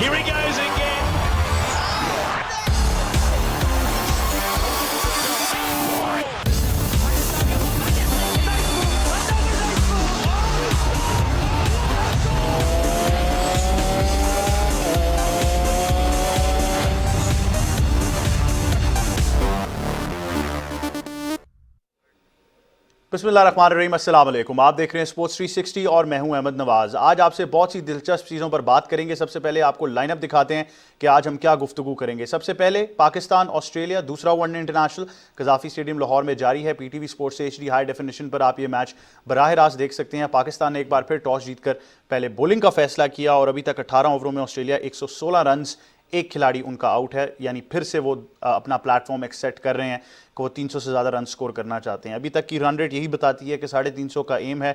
Here he goes again. बिस्मिल्लाहिर्रहमानिर्रहीम, अस्सलाम वालेकुम। आप देख रहे हैं स्पोर्ट्स 360 और मैं हूं अहमद नवाज। आज आपसे बहुत सी दिलचस्प चीज़ों पर बात करेंगे। सबसे पहले आपको लाइनअप दिखाते हैं कि आज हम क्या गुफ्तगू करेंगे। सबसे पहले पाकिस्तान ऑस्ट्रेलिया दूसरा वनडे इंटरनेशनल कज़ाफ़ी स्टेडियम लाहौर में जारी है। पीटीवी स्पोर्ट्स से HD हाई डेफिनेशन पर आप ये मैच बराह रास्त देख सकते हैं। पाकिस्तान ने एक बार फिर टॉस जीतकर पहले बॉलिंग का फैसला किया और अभी तक 18 ओवरों में ऑस्ट्रेलिया 116 रन, एक खिलाड़ी उनका आउट है, यानी फिर से वो अपना प्लेटफॉर्म एक्सेट कर रहे हैं कि वो 300 से ज़्यादा रन स्कोर करना चाहते हैं। अभी तक की रन रेट यही बताती है कि 350 का एम है।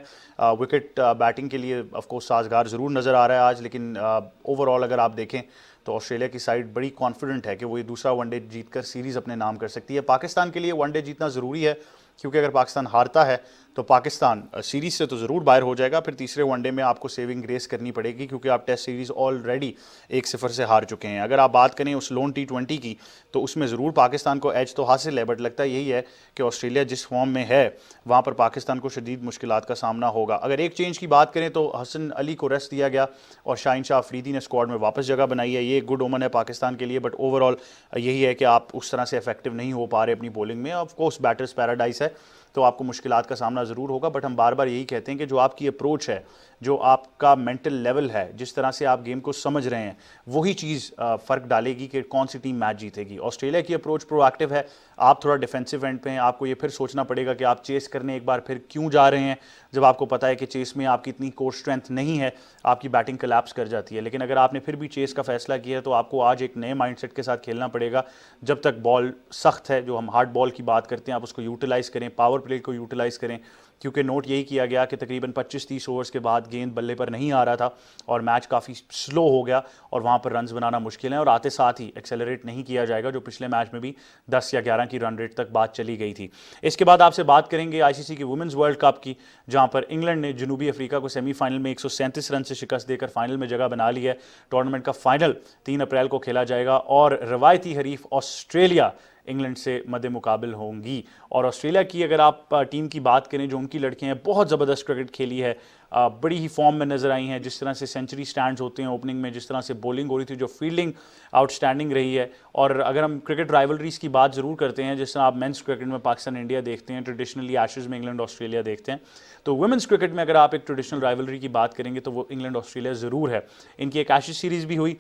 विकेट बैटिंग के लिए ऑफ कोर्स साजगार ज़रूर नज़र आ रहा है आज, लेकिन ओवरऑल अगर आप देखें तो ऑस्ट्रेलिया की साइड बड़ी कॉन्फिडेंट है कि वो ये दूसरा वनडे जीतकर सीरीज़ अपने नाम कर सकती है। पाकिस्तान के लिए वनडे जीतना ज़रूरी है, क्योंकि अगर पाकिस्तान हारता है तो पाकिस्तान सीरीज़ से तो ज़रूर बाहर हो जाएगा। फिर तीसरे वनडे में आपको सेविंग ग्रेस करनी पड़ेगी, क्योंकि आप टेस्ट सीरीज़ ऑलरेडी 1-0 से हार चुके हैं। अगर आप बात करें उस लोन T20 की, तो उसमें ज़रूर पाकिस्तान को एज तो हासिल है, बट लगता यही है कि ऑस्ट्रेलिया जिस फॉर्म में है वहाँ पर पाकिस्तान को शदीद मुश्किलात का सामना होगा। अगर एक चेंज की बात करें तो हसन अली को रेस्ट दिया गया और शाहीन शाह अफरीदी ने स्क्वाड में वापस जगह बनाई है। ये एक गुड ओमन है पाकिस्तान के लिए, बट ओवरऑल यही है कि आप उस तरह से इफेक्टिव नहीं हो पा रहे अपनी बॉलिंग में। ऑफ कोर्स बैटर्स पैराडाइज है, तो आपको मुश्किलात का सामना ज़रूर होगा, बट हम बार बार यही कहते हैं कि जो आपकी अप्रोच है, जो आपका मेंटल लेवल है, जिस तरह से आप गेम को समझ रहे हैं, वही चीज़ फ़र्क डालेगी कि कौन सी टीम मैच जीतेगी। ऑस्ट्रेलिया की अप्रोच प्रोएक्टिव है, आप थोड़ा डिफेंसिव एंड पे हैं। आपको ये फिर सोचना पड़ेगा कि आप चेस करने एक बार फिर क्यों जा रहे हैं, जब आपको पता है कि चेस में आपकी इतनी कोर स्ट्रेंथ नहीं है, आपकी बैटिंग कोलैप्स कर जाती है। लेकिन अगर आपने फिर भी चेस का फैसला किया है तो आपको आज एक नए माइंडसेट के साथ खेलना पड़ेगा। जब तक बॉल सख्त है, जो हम हार्ड बॉल की बात करते हैं, आप उसको यूटिलाइज़ करें, पावर प्ले को यूटिलाइज़ करें, क्योंकि नोट यही किया गया कि तकरीबन 25-30 ओवर्स के बाद गेंद बल्ले पर नहीं आ रहा था और मैच काफ़ी स्लो हो गया और वहाँ पर रन्स बनाना मुश्किल है, और आते साथ ही एक्सेलरेट नहीं किया जाएगा, जो पिछले मैच में भी 10 या 11 की रन रेट तक बात चली गई थी। इसके बाद आपसे बात करेंगे ICC की वुमेंस वर्ल्ड कप की, जहाँ पर इंग्लैंड ने जनूबी अफ्रीका को सेमीफाइनल में 137 रन से शिकस्त देकर फाइनल में जगह बना ली है। टूर्नामेंट का फाइनल 3 अप्रैल को खेला जाएगा और रवायती हरीफ ऑस्ट्रेलिया इंग्लैंड से मद्दे मुकाबिल होंगी। और ऑस्ट्रेलिया की अगर आप टीम की बात करें, जो उनकी लड़कियां हैं, बहुत ज़बरदस्त क्रिकेट खेली है, बड़ी ही फॉर्म में नज़र आई हैं। जिस तरह से सेंचुरी स्टैंड्स होते हैं ओपनिंग में, जिस तरह से बॉलिंग हो रही थी, जो फील्डिंग आउटस्टैंडिंग रही है। और अगर हम क्रिकेट राइवलरीज की बात ज़रूर करते हैं, जिस तरह आप मेंस क्रिकेट में पाकिस्तान इंडिया देखते हैं, ट्रेडिशनली एशेज़ में इंग्लैंड ऑस्ट्रेलिया देखते हैं, तो वुमेंस क्रिकेट में अगर आप एक ट्रेडिशनल राइवलरी की बात करेंगे तो वो इंग्लैंड ऑस्ट्रेलिया ज़रूर है। इनकी एक एशेज़ सीरीज़ भी हुई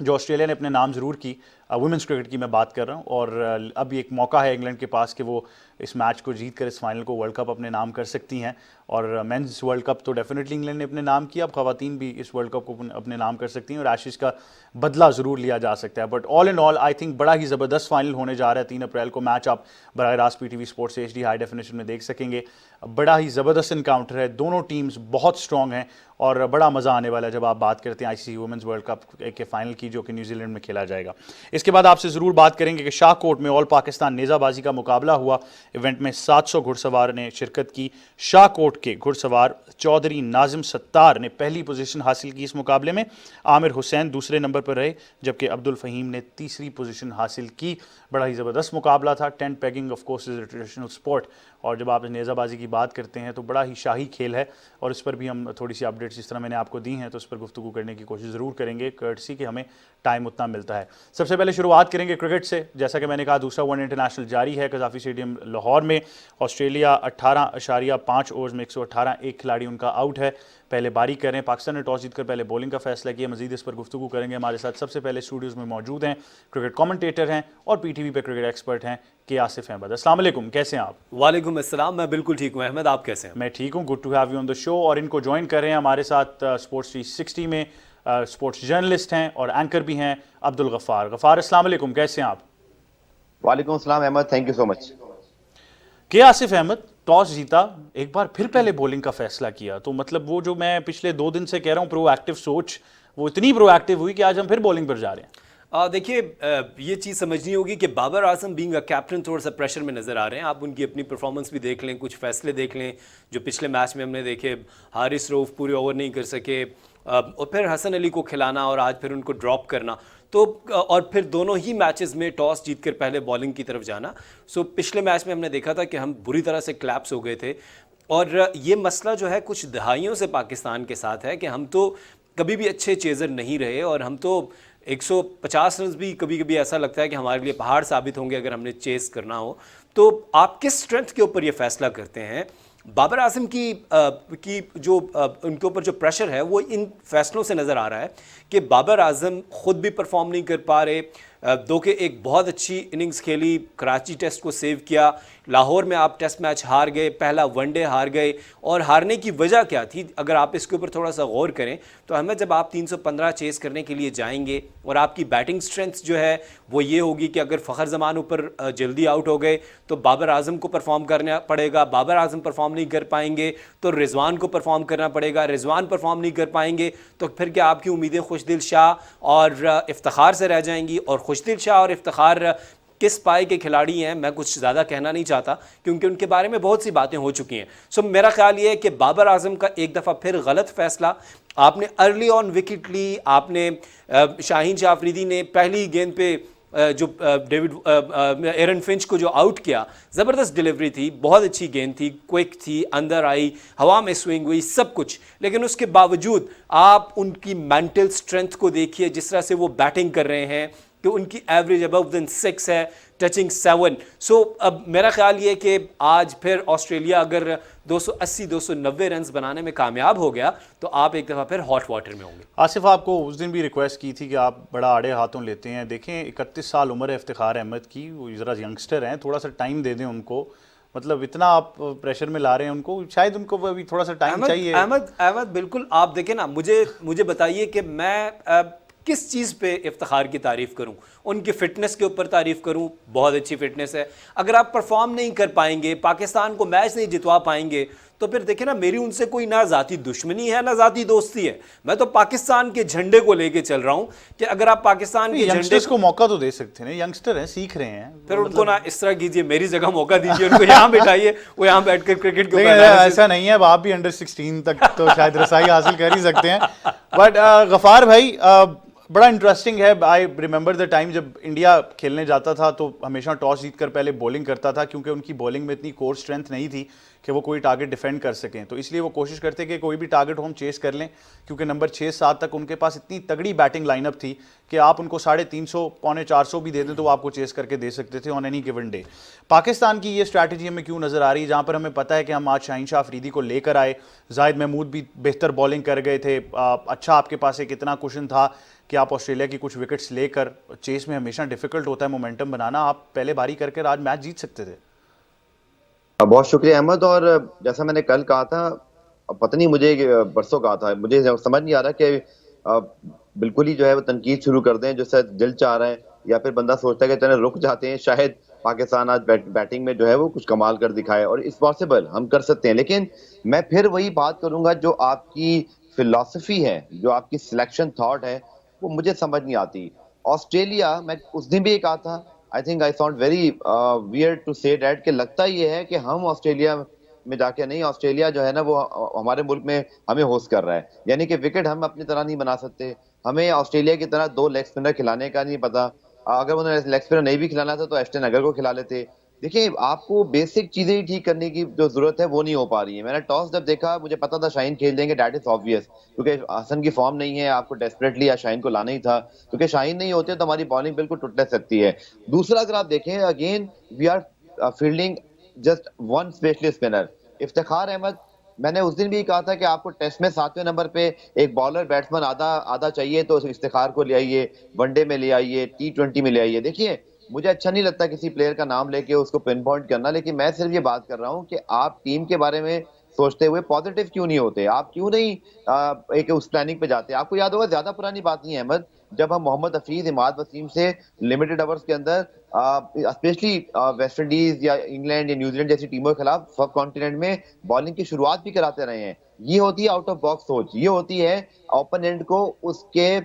जो ऑस्ट्रेलिया ने अपने नाम ज़रूर की, वुमेंस क्रिकेट की मैं बात कर रहा हूँ, और अब एक मौका है इंग्लैंड के पास कि वो इस मैच को जीत कर इस फाइनल को वर्ल्ड कप अपने नाम कर सकती हैं। और मेंस वर्ल्ड कप तो डेफिनेटली इंग्लैंड ने अपने नाम किया, अब ख़वातीन भी इस वर्ल्ड कप को अपने नाम कर सकती हैं और एशेज़ का बदला ज़रूर लिया जा सकता है। But all in all I think बड़ा ही ज़बरदस्त फाइनल होने जा रहा है। 3 अप्रैल को मैच आप बराह रास्त PTV स्पोर्ट्स से HD हाई डेफिनेशन में देख सकेंगे। बड़ा ही ज़बरदस्त इनकाउंटर है, दोनों टीम्स बहुत स्ट्रॉन्ग हैं और बड़ा मज़ा आने वाला है जब आप बात करते हैं ICC वुमेंस वर्ल्ड कप के फाइनल की, जो कि न्यूजीलैंड में खेला जाएगा। इसके बाद आपसे ज़रूर बात करेंगे कि शाहकोट में ऑल पाकिस्तान नेज़ाबाजी का मुकाबला हुआ। इवेंट में 700 घुड़सवार ने शिरकत की। शाहकोट के घुड़सवार चौधरी नाजिम सत्तार ने पहली पोजीशन हासिल की इस मुकाबले में। आमिर हुसैन दूसरे नंबर पर रहे, जबकि अब्दुल फ़हीम ने तीसरी पोजीशन हासिल की। बड़ा ही ज़बरदस्त मुकाबला था। Tent pegging of course is a traditional sport, और जब आप नेज़ाबाजी की बात करते हैं तो बड़ा ही शाही खेल है, और इस पर भी हम थोड़ी सी अपडेट्स जिस तरह मैंने आपको दी हैं तो उस पर गुफ्तगू करने की कोशिश ज़रूर करेंगे, कर्टसी कि हमें टाइम उतना मिलता है। सबसे पहले शुरुआत करेंगे क्रिकेट से। जैसा कि मैंने कहा, दूसरा वनडे इंटरनेशनल जारी है कज़ाफ़ी स्टेडियम लाहौर में। ऑस्ट्रेलिया 18.5 ओवर्स में 118, एक खिलाड़ी उनका आउट है। पहले बारी कर रहे हैं। पाकिस्तान ने टॉस जीतकर पहले बॉलिंग का फैसला किया। मजीद इस पर गुफ्तगू करेंगे। हमारे साथ सबसे पहले स्टूडियोज़ में मौजूद हैं क्रिकेट कमेंटेटर हैं और PTV पे क्रिकेट एक्सपर्ट हैं के आसिफ अहमद। अस्सलाम वालेकुम, कैसे हैं आप? वालेकुम अस्सलाम, मैं बिल्कुल ठीक हूँ अहमद, आप कैसे हैं? मैं ठीक हूँ, good to have you on the show. और इनको ज्वाइन कर रहे हैं हमारे साथ स्पोर्ट्स 360 में स्पोर्ट्स जर्नलिस्ट हैं और एंकर भी हैं अब्दुल गफ्फार। गफ्फार, अस्सलाम वालेकुम, कैसे हैं आप? वालेकुम अस्सलाम Ahmed, thank you so much. के आसिफ अहमद, टॉस जीता, एक बार फिर पहले बॉलिंग का फैसला किया, तो मतलब वो जो मैं पिछले 2 दिन से कह रहा हूँ प्रोएक्टिव सोच, वो इतनी प्रोएक्टिव हुई कि आज हम फिर बॉलिंग पर जा रहे हैं। देखिए, ये चीज़ समझनी होगी कि Babar Azam being a captain थोड़ा सा प्रेशर में नज़र आ रहे हैं। आप उनकी अपनी परफॉर्मेंस भी देख लें, कुछ फैसले देख लें जो पिछले मैच में हमने देखे। हारिस रऊफ पूरे ओवर नहीं कर सके और फिर हसन अली को खिलाना और आज फिर उनको ड्रॉप करना, तो और फिर दोनों ही मैचेस में टॉस जीतकर पहले बॉलिंग की तरफ जाना। सो पिछले मैच में हमने देखा था कि हम बुरी तरह से क्लैप्स हो गए थे, और ये मसला जो है कुछ दहाइयों से पाकिस्तान के साथ है कि हम तो कभी भी अच्छे चेज़र नहीं रहे, और हम तो 150 रन भी कभी कभी ऐसा लगता है कि हमारे लिए पहाड़ साबित होंगे अगर हमने चेस करना हो। तो आप किस स्ट्रेंथ के ऊपर ये फैसला करते हैं? बाबर आजम की जो उनके ऊपर जो प्रेशर है वो इन फैसलों से नज़र आ रहा है कि बाबर आजम खुद भी परफॉर्म नहीं कर पा रहे। दो के एक बहुत अच्छी इनिंग्स खेली, कराची टेस्ट को सेव किया, लाहौर में आप टेस्ट मैच हार गए, पहला वनडे हार गए, और हारने की वजह क्या थी अगर आप इसके ऊपर थोड़ा सा गौर करें तो हमें जब आप 315 चेस करने के लिए जाएंगे और आपकी बैटिंग स्ट्रेंथ जो है वो ये होगी कि अगर फ़खर जमान ऊपर जल्दी आउट हो गए तो बाबर आजम को परफॉर्म करना पड़ेगा, बाबर आजम परफॉर्म नहीं कर पाएंगे तो रिजवान को परफॉर्म करना पड़ेगा, रिजवान परफॉर्म नहीं कर पाएंगे तो फिर क्या आपकी उम्मीदें खुशदिल शाह और इफ्तिखार से रह जाएंगी? और खुशदिल शाह और इफ्तिखार किस पाए के खिलाड़ी हैं, मैं कुछ ज़्यादा कहना नहीं चाहता क्योंकि उनके बारे में बहुत सी बातें हो चुकी हैं। सो मेरा ख्याल ये है कि बाबर आजम का एक दफ़ा फिर गलत फैसला, आपने अर्ली ऑन विकेट ली, आपने शाहीन शाह अफरीदी ने पहली गेंद पे जो एरन फिंच को जो आउट किया, ज़बरदस्त डिलीवरी थी, बहुत अच्छी गेंद थी, क्विक थी, अंदर आई, हवा में स्विंग हुई, सब कुछ, लेकिन उसके बावजूद आप उनकी मेंटल स्ट्रेंथ को देखिए, जिस तरह से वो बैटिंग कर रहे हैं कि उनकी एवरेज अबव देन 6 है, टचिंग 7। सो अब मेरा ख्याल ये है कि आज फिर ऑस्ट्रेलिया अगर 280-290 रन बनाने में कामयाब हो गया तो आप एक दफ़ा फिर हॉट वाटर में होंगे। आसिफ, आपको उस दिन भी रिक्वेस्ट की थी कि आप बड़ा आड़े हाथों लेते हैं। देखें 31 साल उम्र है इफ्तिखार अहमद की, वो ज़रा यंगस्टर हैं, थोड़ा सा टाइम दे दें उनको। मतलब इतना आप प्रेशर में ला रहे हैं उनको, शायद उनको अभी थोड़ा सा टाइम चाहिए। अहमद बिल्कुल, आप देखें ना, मुझे बताइए कि मैं किस चीज़ पे इफ्तिखार की तारीफ़ करूं? उनकी फ़िटनेस के ऊपर तारीफ़ करूं, बहुत अच्छी फ़िटनेस है। अगर आप परफॉर्म नहीं कर पाएंगे, पाकिस्तान को मैच नहीं जितवा पाएंगे, तो फिर देखें ना, मेरी उनसे कोई ना ज़ाती दुश्मनी है ना ज़ाती दोस्ती है, मैं तो पाकिस्तान के झंडे को लेके चल रहा हूं कि अगर आप पाकिस्तान के झंडे को मौका तो दे सकते हैं, यंगस्टर हैं, सीख रहे हैं, फिर उनको ना इस तरह कीजिए, मेरी जगह मौका दीजिए, उनको यहाँ बैठाइए, वो यहाँ बैठकर क्रिकेट के ऊपर। ऐसा नहीं है, आप भी अंडर 16 तक तो शायद रसाई हासिल कर ही सकते हैं। बट गफार भाई, बड़ा इंटरेस्टिंग है। आई रिमेंबर द टाइम जब इंडिया खेलने जाता था तो हमेशा टॉस जीतकर पहले बॉलिंग करता था, क्योंकि उनकी बॉलिंग में इतनी कोर स्ट्रेंथ नहीं थी कि वो कोई टारगेट डिफेंड कर सकें, तो इसलिए वो कोशिश करते कि कोई भी टारगेट हो हम चेस कर लें, क्योंकि नंबर 6-7 तक उनके पास इतनी तगड़ी बैटिंग लाइनअप थी कि आप उनको 350, 450 भी दे दें तो वो आपको चेस करके दे सकते थे on any given day. Pakistan की ये स्ट्रैटेजी हमें क्यों नज़र आ रही है, जहाँ पर हमें पता है कि हम आज शाहीन शाह अफरीदी को लेकर आए, जाहिद महमूद भी बेहतर बॉलिंग कर गए थे, अच्छा आपके पास एक इतना कुशन था कि आप ऑस्ट्रेलिया की कुछ विकेट्स लेकर, चेस में हमेशा डिफिकल्ट होता है मोमेंटम बनाना, आप पहले बारी करके आज मैच जीत सकते थे। बहुत शुक्रिया अहमद। और जैसा मैंने कल कहा था, पता नहीं मुझे परसों कहा था, मुझे समझ नहीं आ रहा कि बिल्कुल ही जो है वो तनकीद शुरू कर दें जो शायद दिल चाह रहा है, या फिर बंदा सोचता है कि चले रुक जाते हैं, शायद पाकिस्तान आज बैटिंग में जो है वो कुछ कमाल कर दिखाए, और इट्स पॉसिबल, हम कर सकते हैं। लेकिन मैं फिर वही बात करूंगा, जो आपकी फिलॉसफी है, जो आपकी सिलेक्शन थॉट है, वो मुझे समझ नहीं आती। ऑस्ट्रेलिया, मैं उस दिन भी कहा था, I think I sound very weird to say that, कि लगता ये है कि हम ऑस्ट्रेलिया में जाके नहीं, ऑस्ट्रेलिया जो है ना वो हमारे मुल्क में हमें होस्ट कर रहा है, यानी कि विकेट हम अपनी तरह नहीं बना सकते, हमें ऑस्ट्रेलिया की तरह 2 लेग स्पिनर खिलाने का नहीं पता। अगर उन्हें लेग स्पिनर नहीं भी खिलाना था तो एस्टन अगर को खिला लेते। देखिए, आपको बेसिक चीजें ही ठीक करने की जो जरूरत है वो नहीं हो पा रही है। मैंने टॉस जब देखा, मुझे पता था शाहीन खेल देंगे, दैट इज ऑब्वियस, क्योंकि हसन की फॉर्म नहीं है, आपको डेस्परेटली या शाहीन को लाना ही था, क्योंकि शाहीन नहीं होते तो हमारी बॉलिंग बिल्कुल टूट सकती है। दूसरा, अगर आप देखें, again we are fielding just one specialist spinner, Iftikhar Ahmed. मैंने उस दिन भी कहा था कि आपको टेस्ट में 7वें नंबर पे एक बॉलर बैट्समैन आधा चाहिए, तो इफ्तिखार को ले आइए, वनडे में ले आइए, T20 में ले आइए। देखिए, मुझे अच्छा नहीं लगता किसी प्लेयर का नाम लेके उसको पिन पॉइंट करना, लेकिन मैं सिर्फ ये बात कर रहा हूँ कि आप टीम के बारे में सोचते हुए पॉजिटिव क्यों नहीं होते, आप क्यों नहीं एक उस प्लानिंग पे जाते। आपको याद होगा, ज्यादा पुरानी बात नहीं है अहमद, जब हम मोहम्मद हफीज, इमाद वसीम से लिमिटेड ओवर्स के अंदर स्पेशली वेस्ट इंडीज या इंग्लैंड या न्यूजीलैंड जैसी टीमों के खिलाफ सब कॉन्टिनेंट में बॉलिंग की शुरुआत भी कराते रहे हैं। ये होती है आउट ऑफ बॉक्स सोच, ये होती है ओपोनेंट को उसके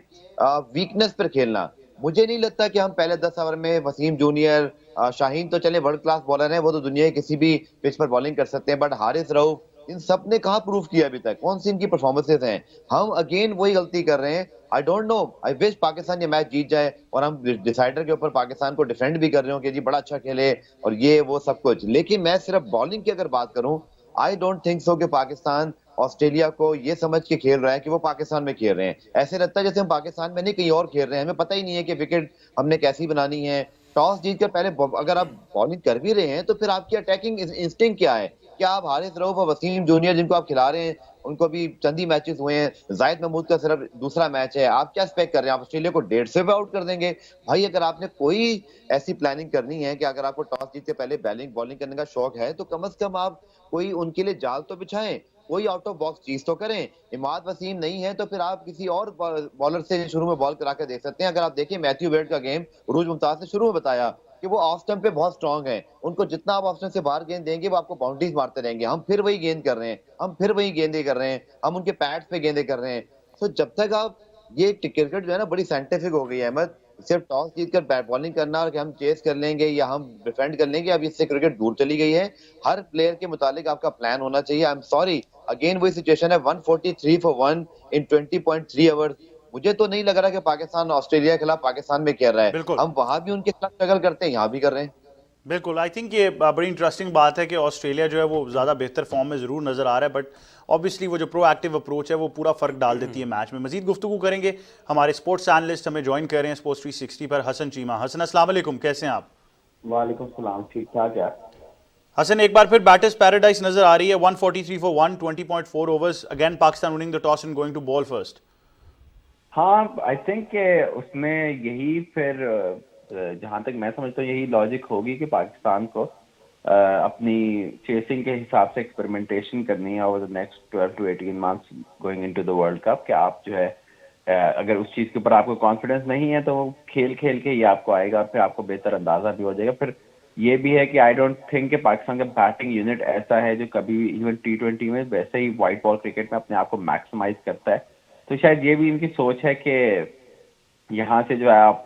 वीकनेस पर खेलना। मुझे नहीं लगता कि हम पहले 10 ओवर में वसीम जूनियर, शाहीन तो चले वर्ल्ड क्लास बॉलर हैं, वो तो दुनिया के किसी भी पिच पर बॉलिंग कर सकते हैं, बट हारिस रऊफ इन सब ने कहाँ प्रूव किया अभी तक? कौन सी इनकी परफॉर्मेंसेज हैं? हम अगेन वही गलती कर रहे हैं। I don't know, I wish Pakistan ये मैच जीत जाए और हम डिसाइडर के ऊपर पाकिस्तान को डिफेंड भी कर रहे हो कि जी बड़ा अच्छा खेले और ये वो सब कुछ, लेकिन मैं सिर्फ बॉलिंग की अगर बात करूं, आई डोंट थिंक सो कि पाकिस्तान ऑस्ट्रेलिया को ये समझ के खेल रहा है कि वो पाकिस्तान में खेल रहे हैं। ऐसे लगता है जैसे हम पाकिस्तान में नहीं कहीं और खेल रहे हैं, हमें पता ही नहीं है कि विकेट हमने कैसी बनानी है। टॉस जीत कर पहले अगर आप बॉलिंग कर भी रहे हैं तो फिर आपकी अटैकिंग इंस्टिंक्ट क्या है? क्या आप हारिस रऊफ और वसीम जूनियर जिनको आप खिला रहे हैं, उनको भी चंद ही मैचेस हुए हैं, जाहिद महमूद का सिर्फ दूसरा मैच है, आप क्या एक्सपेक्ट कर रहे हैं? आप ऑस्ट्रेलिया को 150 पे आउट कर देंगे? भाई अगर आपने कोई ऐसी प्लानिंग करनी है कि अगर आपको टॉस जीत के पहले बैटिंग बॉलिंग करने का शौक है, तो कम से कम आप कोई उनके लिए जाल तो बिछाएं, कोई आउट ऑफ बॉक्स चीज तो करें। इमाद वसीम नहीं है तो फिर आप किसी और बॉलर से शुरू में बॉल करा के देख सकते हैं। अगर आप देखिए मैथ्यू वेड का गेम उरूज मुमताज ने शुरू में बताया कि वो ऑफ स्टंप पे बहुत स्ट्रांग है, उनको जितना आप ऑफ स्टंप से बाहर गेंद देंगे वो आपको बाउंड्रीज मारते रहेंगे। हम फिर वही गेंद कर रहे हैं, हम फिर वही गेंदे कर रहे हैं, हम उनके पैड्स पे गेंदे कर रहे हैं। तो जब तक आप ये क्रिकेट जो है ना बड़ी साइंटिफिक हो गई है अहमद, सिर्फ टॉस जीतकर बैट बॉलिंग करना और कि हम चेस कर लेंगे या हम डिफेंड कर लेंगे, अब इससे क्रिकेट दूर चली गई है। हर प्लेयर के मुतालिक आपका प्लान होना चाहिए। आई एम सॉरी, अगेन वही सिचुएशन है, 143 फॉर 1 इन 20.3 आवर्स। मुझे तो नहीं लग रहा कि पाकिस्तान ऑस्ट्रेलिया के खिलाफ पाकिस्तान में खेल रहा है। बिल्कुल हम वहां भी उनके खिलाफ स्ट्रगल करते हैं, यहाँ भी कर रहे हैं। बिल्कुल। आई थिंक ये बड़ी इंटरेस्टिंग बात है कि ऑस्ट्रेलिया जो है वो ज़्यादा बेहतर फॉर्म में ज़रूर नज़र आ रहा है, बट ऑब्वियसली वो जो प्रोएक्टिव अप्रोच है वो पूरा फ़र्क डाल देती है मैच में। मजीद गुफ्तगू करेंगे, हमारे स्पोर्ट्स एनालिस्ट हमें ज्वाइन कर रहे हैं स्पोर्ट्स 360 पर, हसन चीमा। हसन अस्सलाम वालेकुम, कैसे हैं आप? वालेकुम सलाम, ठीक ठाक है। हसन, एक बार फिर बैटर्स पैराडाइज नजर आ रही है। 143 for 1, 20.4 overs, again Pakistan winning the toss and going to bowl first. हाँ, आई थिंक उसमें यही फिर जहां तक मैं समझता हूँ यही लॉजिक होगी कि पाकिस्तान को अपनी चेसिंग के हिसाब से एक्सपेरिमेंटेशन करनी है over the next 12 to 18 months going into the world cup. कि आप जो है अगर उस चीज के ऊपर आपको कॉन्फिडेंस नहीं है तो वो खेल खेल के ही आपको आएगा और फिर आपको बेहतर अंदाजा भी हो जाएगा। फिर ये भी है कि आई डोंट थिंक कि पाकिस्तान का बैटिंग यूनिट ऐसा है जो कभी इवन T20 में वैसे ही व्हाइट बॉल क्रिकेट में अपने आप को मैक्सिमाइज करता है। तो शायद ये भी इनकी सोच है कि यहाँ से जो है आप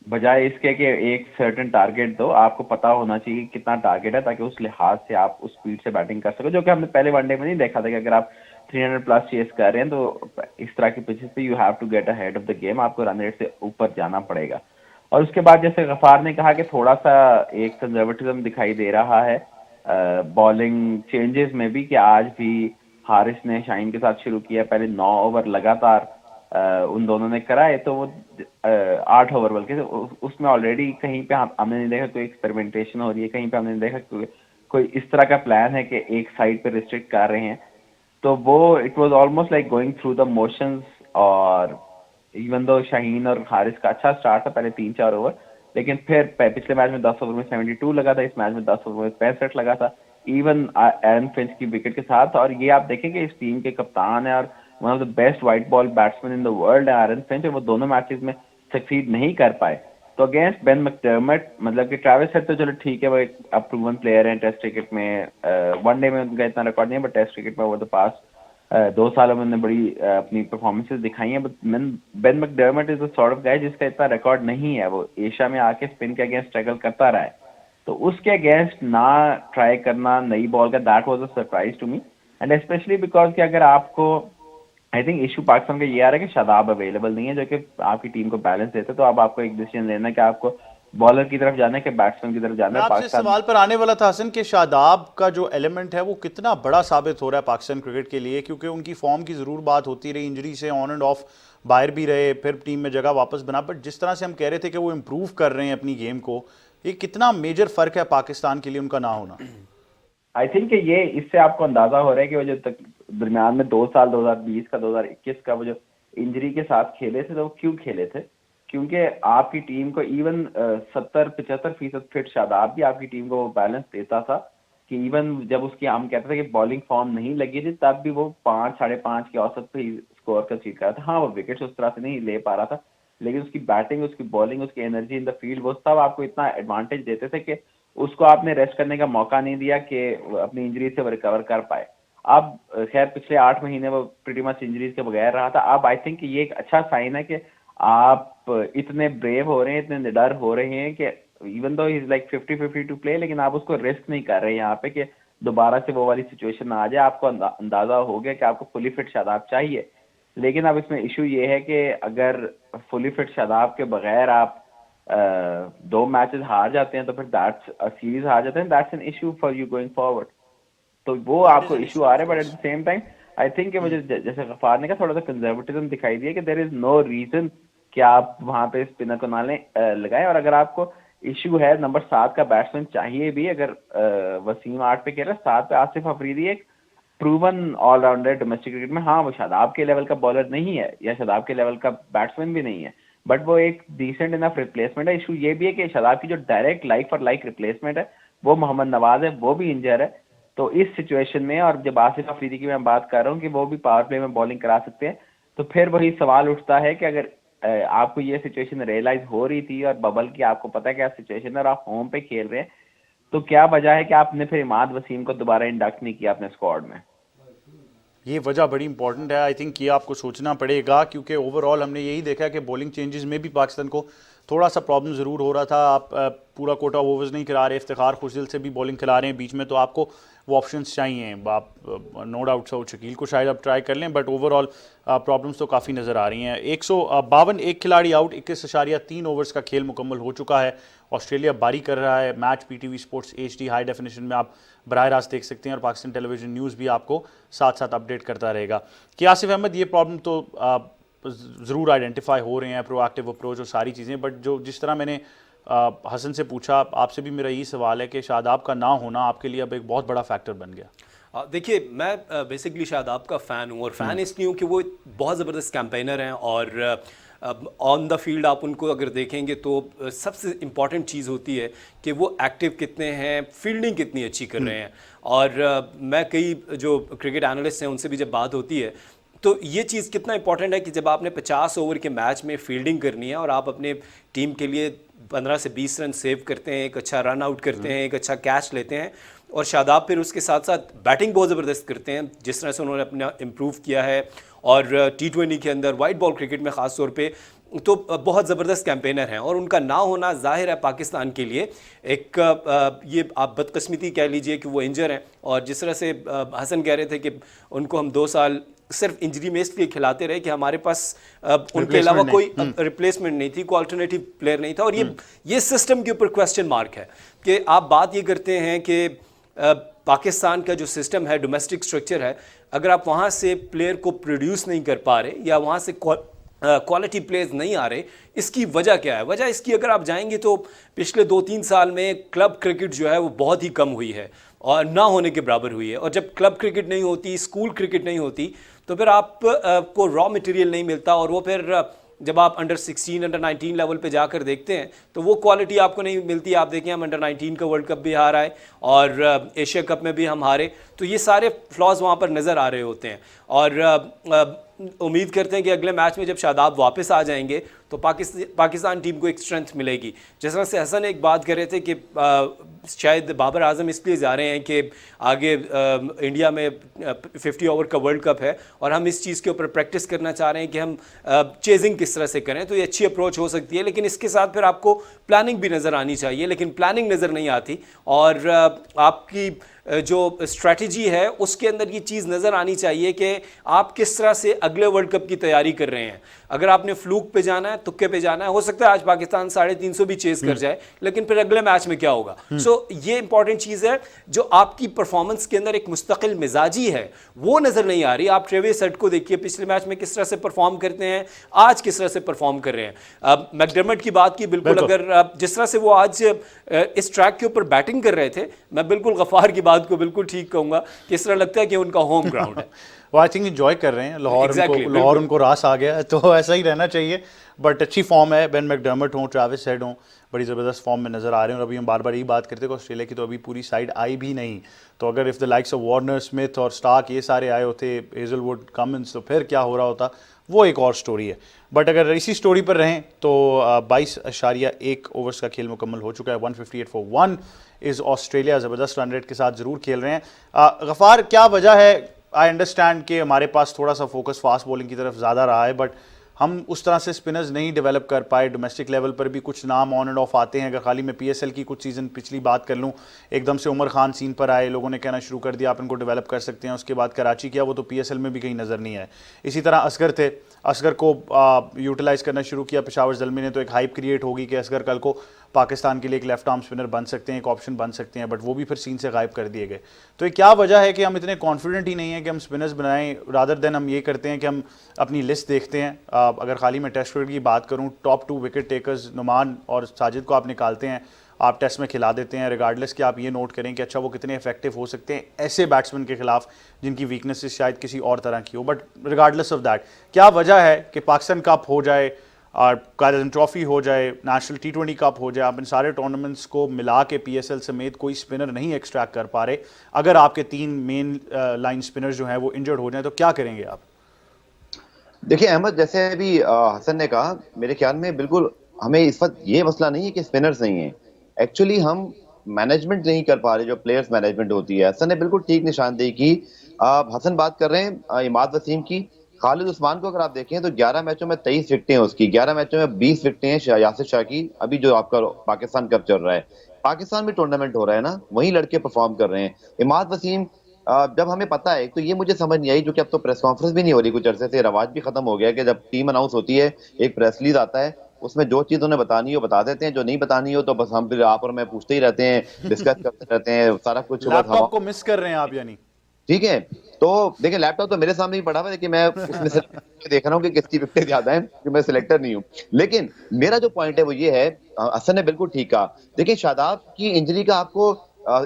बजाय इसके कि एक सर्टेन टारगेट दो, आपको पता होना चाहिए कितना टारगेट है ताकि उस लिहाज से आप उस स्पीड से बैटिंग कर सको, जो कि हमने पहले वनडे में नहीं देखा था कि अगर आप 300 प्लस चेस कर रहे हैं तो इस तरह की पिचेस पे you have to get ahead of the game, आपको रन रेट से ऊपर जाना पड़ेगा। और उसके बाद जैसे गफार ने कहा कि थोड़ा सा एक कंजर्वेटिज्म दिखाई दे रहा है बॉलिंग चेंजेस में भी, कि आज भी हारिस ने शाहीन के साथ शुरू किया, पहले 9 ओवर लगातार उन दोनों ने कराए, तो वो 8 ओवर बल्कि उसमें ऑलरेडी कहीं पे हमने नहीं देखा कोई एक्सपेरिमेंटेशन हो रही है, कहीं पे हमने नहीं देखा कोई इस तरह का प्लान है कि एक साइड पे रिस्ट्रिक्ट कर रहे हैं। तो वो it was almost like going through the motions. और इवन दो शाहीन और हारिस का अच्छा स्टार्ट था पहले 3-4 ओवर, लेकिन फिर पिछले मैच में 10 ओवर में 72 लगा था, इस मैच में 10 ओवर में 65 लगा था, इवन एरन फिंच की विकेट के साथ। और ये आप देखेंगे इस टीम के कप्तान है और one of the best white ball batsman in the world है एरन फिंच, और वो दोनों मैचेस में सक्सीड नहीं कर पाए। तो अगेंस्ट बेन मैकडर्मट, मतलब कि ट्रेविस हेड तो चलो ठीक है, वो एक अप्रूवन प्लेयर है टेस्ट क्रिकेट में, वनडे में उनका इतना रिकॉर्ड नहीं है, बट टेस्ट क्रिकेट में ओवर द पास 2 सालों में उन्होंने बड़ी अपनी परफॉर्मेंसेस दिखाई हैं। But Ben McDermott is the sort of guy जिसका इतना रिकॉर्ड नहीं है, वो एशिया में आके स्पिन के अगेंस्ट स्ट्रगल करता रहा है, तो उसके अगेंस्ट ना ट्राई करना नई बॉल का, that was a surprise to me. And specially because कि अगर आपको, आई थिंक इशू पाकिस्तान का ये आ रहा है कि शादाब अवेलेबल नहीं है जो कि आपकी टीम को बैलेंस देते, तो अब आपको एक डिसीजन लेना है कि आपको बॉलर की तरफ जाना है कि बैट्समैन की तरफ जाना मैं है। आपसे पाकिस्तान सवाल पर आने वाला था हसन कि शादाब का जो एलिमेंट है वो कितना बड़ा साबित हो रहा है पाकिस्तान क्रिकेट के लिए, क्योंकि उनकी फॉर्म की ज़रूर बात होती रही, इंजरी से ऑन एंड ऑफ बाहर भी रहे, फिर टीम में जगह वापस बना, बट जिस तरह से हम कह रहे थे कि वो इम्प्रूव कर रहे हैं अपनी गेम को, ये कितना मेजर फ़र्क है पाकिस्तान के लिए उनका ना होना? आई थिंक ये इससे आपको अंदाजा हो रहा है कि वो जो तक दरमियान में 2 साल 2020 का 2021 का वो जो इंजरी के साथ खेले थे, तो वो क्यों खेले थे? क्योंकि आपकी टीम को इवन 70-75% फिट शादाब भी आपकी टीम को बैलेंस देता था, कि इवन जब उसकी हम कहते थे कि बॉलिंग फॉर्म नहीं लगी थी तब भी वो 5-5.5 की औसत पे ही स्कोर कंसीड कर रहा था। हाँ, वो विकेट्स उस तरह से नहीं ले पा रहा था, लेकिन उसकी बैटिंग, उसकी बॉलिंग, उसकी एनर्जी इन द फील्ड, वो सब आपको इतना एडवांटेज देते थे कि उसको आपने रेस्ट करने का मौका नहीं दिया कि अपनी इंजरी से वो रिकवर कर पाए। अब खैर पिछले 8 महीने वो प्रीटी मच इंजरीज के बगैर रहा था। अब आई थिंक ये एक अच्छा साइन है कि आप इतने ब्रेव हो रहे हैं, इतने निडर हो रहे हैं कि even though is like 50-50 to play, लेकिन आप उसको रिस्क नहीं कर रहे हैं यहाँ पे कि दोबारा से वो वाली सिचुएशन ना आ जाए। आपको अंदाजा हो गया कि आपको फुली फिट शादाब चाहिए, लेकिन अब इसमें इशू ये है कि अगर फुली फिट शादाब के बगैर आप 2 मैचेस हार जाते हैं तो फिर दैट्स अ सीरीज हार जाते हैं, that's an issue for you going forward. तो वो आपको इशू आ रहा है, but at the same time I think कि मुझे जैसे गफार ने कहा थोड़ा सा कंजर्वेटिज्म दिखाई दिया कि देयर इज नो रीजन कि आप वहां पे स्पिनर को ना लगाएं। और अगर आपको इशू है नंबर 7 का बैट्समैन चाहिए भी, अगर वसीम 8 पे खेल रहा है, 7 पे आसिफ अफरीदी एक प्रूवन ऑलराउंडर डोमेस्टिक क्रिकेट में। हाँ, वो शादाब के लेवल का बॉलर नहीं है या शादाब के लेवल का बैट्समैन भी नहीं है, बट वो एक डिसेंट इनफ रिप्लेसमेंट है। इशू ये भी है कि शादाब की जो direct like for like replacement है वो मोहम्मद नवाज है, वो भी इंजर है। तो इस सिचुएशन में, और जब आसिफ अफरीदी की मैं बात कर रहा हूँ कि वो भी पावर प्ले में बॉलिंग करा सकते हैं, तो फिर वही सवाल उठता है कि अगर आपको ये सिचुएशन रियलाइज हो रही थी और बबल की आपको पता है क्या सिचुएशन है और आप होम पे खेल रहे हैं, तो क्या वजह है कि आपने फिर इमाद वसीम को दोबारा इंडक्ट नहीं किया अपने स्क्वाड में? ये वजह बड़ी इंपॉर्टेंट है। आई थिंक ये आपको सोचना पड़ेगा, क्योंकि ओवरऑल हमने यही देखा कि बॉलिंग चेंजेस में भी पाकिस्तान को थोड़ा सा प्रॉब्लम ज़रूर हो रहा था। आप पूरा कोटा ओवर्स नहीं खिला रहे, इफ्तिखार खुशदिल से भी बॉलिंग खिला रहे हैं बीच में, तो आपको वो ऑप्शंस चाहिए। आप नो डाउट सऊद शकील को शायद आप ट्राई कर लें, बट ओवरऑल प्रॉब्लम्स तो काफ़ी नज़र आ रही हैं। 152 एक खिलाड़ी आउट, 21.3 ओवर्स का खेल मुकम्मल हो चुका है। ऑस्ट्रेलिया बारी कर रहा है। Match PTV sports HD high definition में आप बराह रास्त देख सकते हैं, और पाकिस्तान टेलीविजन न्यूज़ भी आपको साथ साथ अपडेट करता रहेगा। कि आसिफ अहमद, ये प्रॉब्लम तो ज़रूर आइडेंटिफाई हो रहे हैं, प्रोएक्टिव अप्रोच और सारी चीज़ें, बट जो जिस तरह मैंने हसन से पूछा, आपसे भी मेरा यही सवाल है कि शादाब का ना होना आपके लिए अब एक बहुत बड़ा फैक्टर बन गया। देखिए, मैं बेसिकली शादाब का फ़ैन हूँ, और फ़ैन इसलिए हूँ कि वो बहुत ज़बरदस्त कैंपेनर हैं, और ऑन द फील्ड आप उनको अगर देखेंगे तो सबसे इम्पॉर्टेंट चीज़ होती है कि वो एक्टिव कितने हैं, फील्डिंग कितनी अच्छी कर रहे हैं। और मैं कई जो क्रिकेट एनालिस्ट हैं उनसे भी जब बात होती है, तो ये चीज़ कितना इंपॉर्टेंट है कि जब आपने 50 ओवर के मैच में फील्डिंग करनी है और आप अपने टीम के लिए 15 से 20 रन सेव करते हैं, एक अच्छा रन आउट करते हैं, एक अच्छा कैच लेते हैं, और शादाब फिर उसके साथ साथ बैटिंग बहुत ज़बरदस्त करते हैं, जिस तरह से उन्होंने अपना इम्प्रूव किया है, और T20 के अंदर वाइट बॉल क्रिकेट में ख़ास तौर पे तो बहुत ज़बरदस्त कैंपेनर हैं। और उनका ना होना ज़ाहिर है पाकिस्तान के लिए एक ये आप बदकिस्मती कह लीजिए कि वो इंजर हैं, और जिस तरह से हसन कह रहे थे कि उनको हम 2 साल सिर्फ इंजरी में इसलिए खिलाते रहे कि हमारे पास उनके अलावा कोई रिप्लेसमेंट नहीं थी, कोई अल्टरनेटिव प्लेयर नहीं था। और ये सिस्टम के ऊपर क्वेश्चन मार्क है कि आप बात ये करते हैं कि पाकिस्तान का जो सिस्टम है, डोमेस्टिक स्ट्रक्चर है, अगर आप वहाँ से प्लेयर को प्रोड्यूस नहीं कर पा रहे या वहाँ से क्वालिटी प्लेयर्स नहीं आ रहे, इसकी वजह क्या है? वजह इसकी अगर आप जाएंगे तो पिछले 2-3 साल में क्लब क्रिकेट जो है वो बहुत ही कम हुई है और ना होने के बराबर हुई है। और जब क्लब क्रिकेट नहीं होती, स्कूल क्रिकेट नहीं होती, तो फिर आप को रॉ मटेरियल नहीं मिलता, और वो फिर जब आप अंडर 16, अंडर 19 लेवल पे जाकर देखते हैं तो वो क्वालिटी आपको नहीं मिलती। आप देखें, हम अंडर 19 का वर्ल्ड कप भी हारा है और एशिया कप में भी हम हारे, तो ये सारे फ्लॉज वहाँ पर नज़र आ रहे होते हैं। और उम्मीद करते हैं कि अगले मैच में जब शादाब वापस आ जाएंगे तो पाकिस्तान टीम को एक स्ट्रेंथ मिलेगी। जिस तरह से हसन एक बात कर रहे थे कि शायद बाबर आजम इसलिए जा रहे हैं कि आगे इंडिया में 50 ओवर का वर्ल्ड कप है और हम इस चीज़ के ऊपर प्रैक्टिस करना चाह रहे हैं कि हम चेजिंग किस तरह से करें, तो ये अच्छी अप्रोच हो सकती है। लेकिन इसके साथ फिर आपको प्लानिंग भी नज़र आनी चाहिए, लेकिन प्लानिंग नज़र नहीं आती, और आपकी जो स्ट्रैटेजी है उसके अंदर ये चीज़ नज़र आनी चाहिए कि आप किस तरह से अगले वर्ल्ड कप की तैयारी कर रहे हैं। अगर आपने फ्लूक पे जाना है, तुक्के पे जाना है, हो सकता है आज पाकिस्तान 350 भी चेस कर जाए, लेकिन फिर अगले मैच में क्या होगा? सो ये इंपॉर्टेंट चीज़ है, जो आपकी परफॉर्मेंस के अंदर एक मुस्तकिल मिजाजी है वो नज़र नहीं आ रही। आप ट्रेविस हेड को देखिए, पिछले मैच में किस तरह से परफॉर्म करते हैं, आज किस तरह से परफॉर्म कर रहे हैं। मैकडर्मट की बात की, बिल्कुल अगर जिस तरह से वो आज इस ट्रैक के ऊपर बैटिंग कर रहे थे, मैं बिल्कुल गफ़ार की बात को बिल्कुल ठीक कहूँगा कि इस तरह लगता है कि उनका होम ग्राउंड है। वो आई थिंक इंजॉय कर रहे हैं लाहौर, लाहौर उनको रास आ गया है, तो ऐसा ही रहना चाहिए। बट अच्छी फॉर्म है, बेन मैकडर्मट हों, ट्रेविस हेड हों, बड़ी ज़बरदस्त फॉर्म में नज़र आ रहे हैं। और अभी हम बार बार यही बात करते हैं कि ऑस्ट्रेलिया की तो अभी पूरी साइड आई भी नहीं, तो अगर if the likes of Warner, Smith और स्टार्क ये सारे आए होते, हेजलवुड, कमिंस, तो फिर क्या हो रहा होता, वो एक और स्टोरी है। बट अगर इसी स्टोरी पर रहें तो 22.1 ओवर्स का खेल मुकम्मल हो चुका है। 158 फॉर 1 इज़ ऑस्ट्रेलिया, ज़बरदस्त रन रेट के साथ ज़रूर खेल रहे हैं। गफ़ार, क्या वजह है? आई अंडरस्टैंड कि हमारे पास थोड़ा सा फोकस फास्ट बॉलिंग की तरफ ज़्यादा रहा है, बट हम उस तरह से स्पिनर्स नहीं डेवलप कर पाए। डोमेस्टिक लेवल पर भी कुछ नाम ऑन एंड ऑफ आते हैं। अगर खाली मैं पीएसएल की कुछ सीज़न पिछली बात कर लूँ, एकदम से उमर खान सीन पर आए, लोगों ने कहना शुरू कर दिया आप इनको डेवलप कर सकते हैं। उसके बाद कराची किया, वो तो पीएसएल में भी कहीं नज़र नहीं आए। इसी तरह असगर थे, असगर को यूटिलाइज़ करना शुरू किया पेशावर ज़ल्मी ने, तो एक हाइप क्रिएट होगी कि असगर कल को पाकिस्तान के लिए एक लेफ्ट आर्म स्पिनर बन सकते हैं, एक ऑप्शन बन सकते हैं, बट वो भी फिर सीन से गायब कर दिए गए। तो ये क्या वजह है कि हम इतने कॉन्फिडेंट ही नहीं है कि हम स्पिनर्स बनाएं, रादर देन हम ये करते हैं कि हम अपनी लिस्ट देखते हैं। अगर खाली मैं टेस्ट क्रिकेट की बात करूं, टॉप 2 विकेट टेकर्स नुमान और साजिद को आप निकालते हैं, आप टेस्ट में खिला देते हैं, रिगार्डलेस कि आप ये नोट करें कि अच्छा वो कितने इफेक्टिव हो सकते हैं ऐसे बैट्समैन के खिलाफ जिनकी वीकनेसेस शायद किसी और तरह की हो। बट रिगार्डलेस ऑफ दैट, क्या वजह है कि पाकिस्तान कप हो जाए और कायदन ट्रॉफी हो जाए, नेशनल T20 कप हो जाए, आप इन सारे टूर्नामेंट्स को मिला के पीएसएल समेत कोई स्पिनर नहीं एक्सट्रैक्ट कर पा रहे? अगर आपके 3 मेन लाइन स्पिनर्स जो हैं वो इंजर्ड हो जाएं तो क्या करेंगे आप? देखिए अहमद, जैसे अभी हसन ने कहा, मेरे ख्याल में बिल्कुल हमें इस वक्त ये मसला नहीं है कि स्पिनर्स नहीं है। एक्चुअली हम मैनेजमेंट नहीं कर पा रहे, जो प्लेयर्स मैनेजमेंट होती है। हसन ने बिल्कुल ठीक निशानदेही की। हसन बात कर रहे हैं इमाद वसीम की। खालिद उस्मान को अगर आप देखें तो 11 मैचों में 23 विकेटें हैं उसकी, 11 मैचों में 20 विकेटें हैं यासिर शाह की। अभी जो आपका पाकिस्तान कप चल रहा है, पाकिस्तान में टूर्नामेंट हो रहा है ना, वही लड़के परफॉर्म कर रहे हैं। इमाद वसीम, जब हमें पता है, तो ये मुझे समझ नहीं आई, जो कि अब तो प्रेस कॉन्फ्रेंस भी नहीं हो रही कुछ अरसे से, रवाज भी खत्म हो गया कि जब टीम अनाउंस होती है एक प्रेस रिलीज आता है, उसमें जो चीज उन्हें बतानी हो बता देते हैं, जो नहीं बतानी हो तो बस हम फिर आप और मैं पूछते ही रहते हैं, डिस्कस करते रहते हैं, सारा कुछ बस हवा। लैपटॉप को मिस कर रहे हैं आप यानी? ठीक है, तो देखिए लैपटॉप तो मेरे सामने ही पड़ा हुआ है, लेकिन मैं उसमें से देख रहा हूँ कि किसकी विकेटें ज्यादा हैं, कि मैं सिलेक्टर नहीं हूँ। लेकिन मेरा जो पॉइंट है वो ये है, हसन ने बिल्कुल ठीक कहा। देखिए शादाब की इंजरी का आपको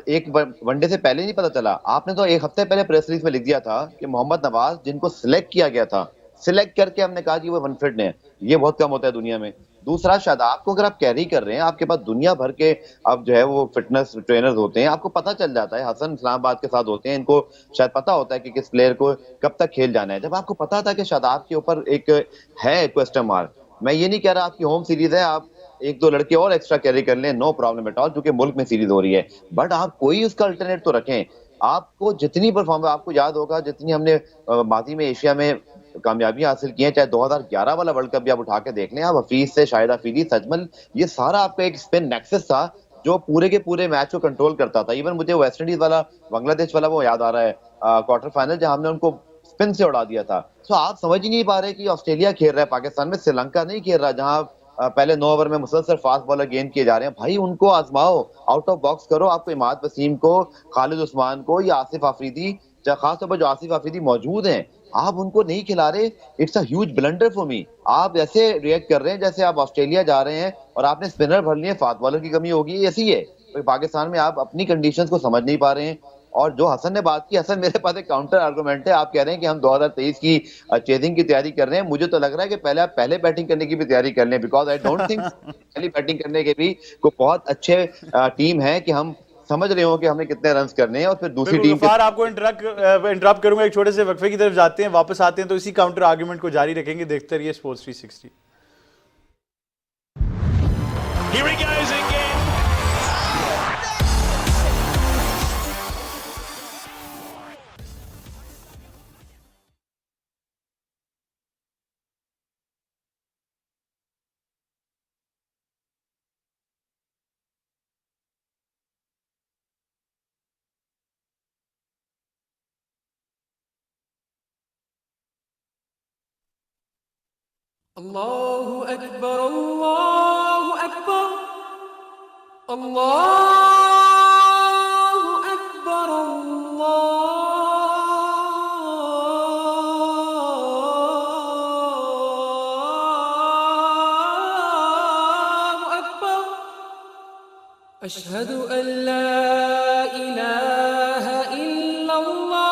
एक वनडे से पहले नहीं पता चला। आपने तो एक हफ्ते पहले प्रेस रिलीज में लिख दिया था कि मोहम्मद नवाज, जिनको सिलेक्ट किया गया था, सिलेक्ट करके हमने कहा कि वो अनफिट है। ये बहुत कम होता है दुनिया में। दूसरा, शादाब को अगर आप कैरी कर रहे हैं, आपके पास दुनिया भर के अब जो है वो फिटनेस ट्रेनर्स होते हैं, आपको पता चल जाता है। हसन इस्लामाबाद के साथ होते हैं, इनको शायद पता होता है कि किस प्लेयर को कब तक खेल जाना है। जब आपको पता था कि शादाब के ऊपर एक है क्वेश्चन मार्क, मैं ये नहीं कह रहा आपकी होम सीरीज है, आप एक दो लड़के और एक्स्ट्रा कैरी कर लें, नो प्रॉब्लम एट ऑल, क्योंकि मुल्क में सीरीज हो रही है, बट आप कोई उसका अल्टरनेट तो रखें। आपको जितनी परफॉर्मेंस, आपको याद होगा जितनी हमने माजी में एशिया में कामयाबी हासिल की है, चाहे 2011 वाला वर्ल्ड कप भी आप उठा के देख लें, आप हफीज से शाहिद अफरीदी, सजमल, ये सारा आपका एक स्पिन नेक्सस था जो पूरे के पूरे मैच को कंट्रोल करता था। इवन मुझे वेस्ट इंडीज वाला, बांग्लादेश वाला वो याद आ रहा है, क्वार्टर फाइनल, जहां हमने उनको स्पिन से उड़ा दिया था। तो आप समझ ही नहीं पा रहे कि ऑस्ट्रेलिया खेल रहा है पाकिस्तान में, श्रीलंका नहीं खेल रहा, जहां पहले 9 ओवर में मुसलसल फास्ट बॉलर गेंद किए जा रहे हैं। भाई उनको आजमाओ, आउट ऑफ बॉक्स करो। आपको इमाद वसीम को, खालिद उस्मान को या आसिफ आफरीदी, खासतौर पर जो आसिफ आफरीदी मौजूद हैं, आप उनको नहीं खिला रहे। It's a huge blunder for me. आप ऐसे रिएक्ट कर रहे हैं जैसे आप ऑस्ट्रेलिया जा रहे हैं और आपने स्पिनर भर लिए, फास्ट बॉलर की कमी होगी, ऐसी है। तो पाकिस्तान में आप अपनी कंडीशंस को समझ नहीं पा रहे हैं। और जो हसन ने बात की, हसन मेरे पास एक काउंटर आर्गुमेंट है। आप कह रहे हैं कि हम 2023 की चेजिंग की तैयारी कर रहे हैं, मुझे तो लग रहा है कि पहले आप पहले बैटिंग करने की भी तैयारी कर लें, बिकॉज आई डोंट थिंक पहली बैटिंग करने के भी कोई बहुत अच्छे टीम है कि हम समझ रहे हो कि हमें कितने रन करने हैं, और फिर दूसरी टीम के। आपको इंटरप्ट करूंगा, एक छोटे से वक्फे की तरफ जाते हैं, वापस आते हैं तो इसी काउंटर आर्गुमेंट को जारी रखेंगे। देखते रहिए sports 360। Here he goes again. Allahu Akbar, Allahu Akbar, Allahu Akbar, Allahu Akbar. Ashhadu an la ilaha illallah.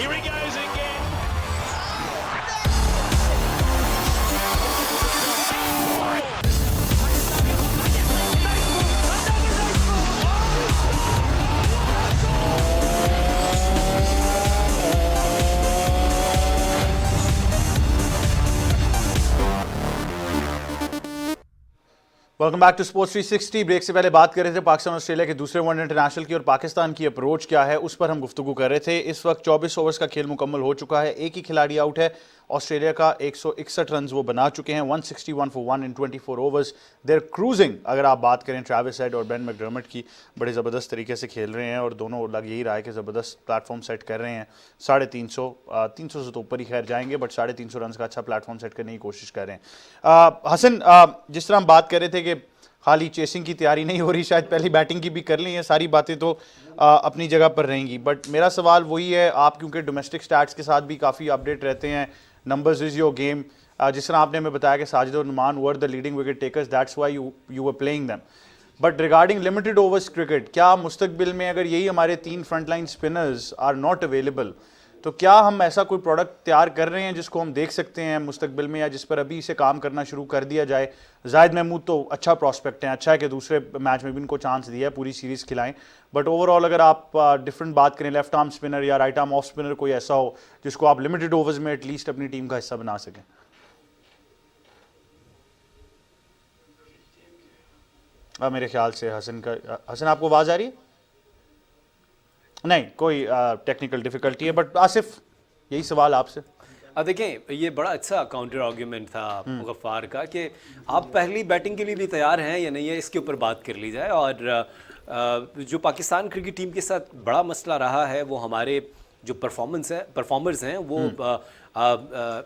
Here he goes again. Welcome back to sports 360। Break से पहले बात कर रहे थे पाकिस्तान ऑस्ट्रेलिया के दूसरे वनडे इंटरनेशनल की और पाकिस्तान की अप्रोच क्या है उस पर हम गुफ्तगू कर रहे थे। इस वक्त 24 ओवर्स का खेल मुकम्मल हो चुका है, एक ही खिलाड़ी आउट है। ऑस्ट्रेलिया का 161 रन वो बना चुके हैं, 161 for 1 in 24 overs. There cruising. अगर आप बात करें ट्रैविस हेड और बेन मैकडर्मट की, बड़े ज़बरदस्त तरीके से खेल रहे हैं और दोनों लग यही रहा है कि ज़बरदस्त प्लेटफॉर्म सेट कर रहे हैं। 350 से तो ऊपर ही खैर जाएंगे, बट 350 रन का अच्छा प्लेटफॉर्म सेट करने की कोशिश कर रहे हैं। हसन, जिस तरह हम बात कर रहे थे कि खाली चेसिंग की तैयारी नहीं हो रही, शायद पहली बैटिंग की भी कर ली है, सारी बातें तो अपनी जगह पर रहेंगी, बट मेरा सवाल वही है, आप क्योंकि डोमेस्टिक स्टैट्स के साथ भी काफ़ी अपडेट रहते हैं, नंबर्स इज़ योर गेम। जिस तरह आपने हमें बताया कि साजिद और Nauman were the leading wicket takers, that's why you were playing them, but regarding limited overs cricket, क्या मुस्तकबिल में अगर यही हमारे 3 frontline spinners are not available, तो क्या हम ऐसा कोई प्रोडक्ट तैयार कर रहे हैं जिसको हम देख सकते हैं मुस्तकबिल में, या जिस पर अभी इसे काम करना शुरू कर दिया जाए? जाहिद महमूद तो अच्छा प्रॉस्पेक्ट है, अच्छा है कि दूसरे मैच में भी इनको चांस दिया है, पूरी सीरीज़ खिलाएं, बट ओवरऑल अगर आप डिफरेंट बात करें, लेफ्ट आर्म स्पिनर या राइट आर्म ऑफ स्पिनर कोई ऐसा हो जिसको आप लिमिटेड ओवर्स में एटलीस्ट अपनी टीम का हिस्सा बना सकें। मेरे ख्याल से हसन आपको आवाज़ आ रही है? नहीं, कोई टेक्निकल डिफिकल्टी है, बट आसिफ यही सवाल आपसे। अब देखें, ये बड़ा अच्छा काउंटर आर्ग्यूमेंट था गफ्फार का कि आप पहली बैटिंग के लिए भी तैयार हैं या नहीं है, इसके ऊपर बात कर ली जाए। और जो पाकिस्तान क्रिकेट टीम के साथ बड़ा मसला रहा है वो हमारे जो परफॉर्मर्स हैं वो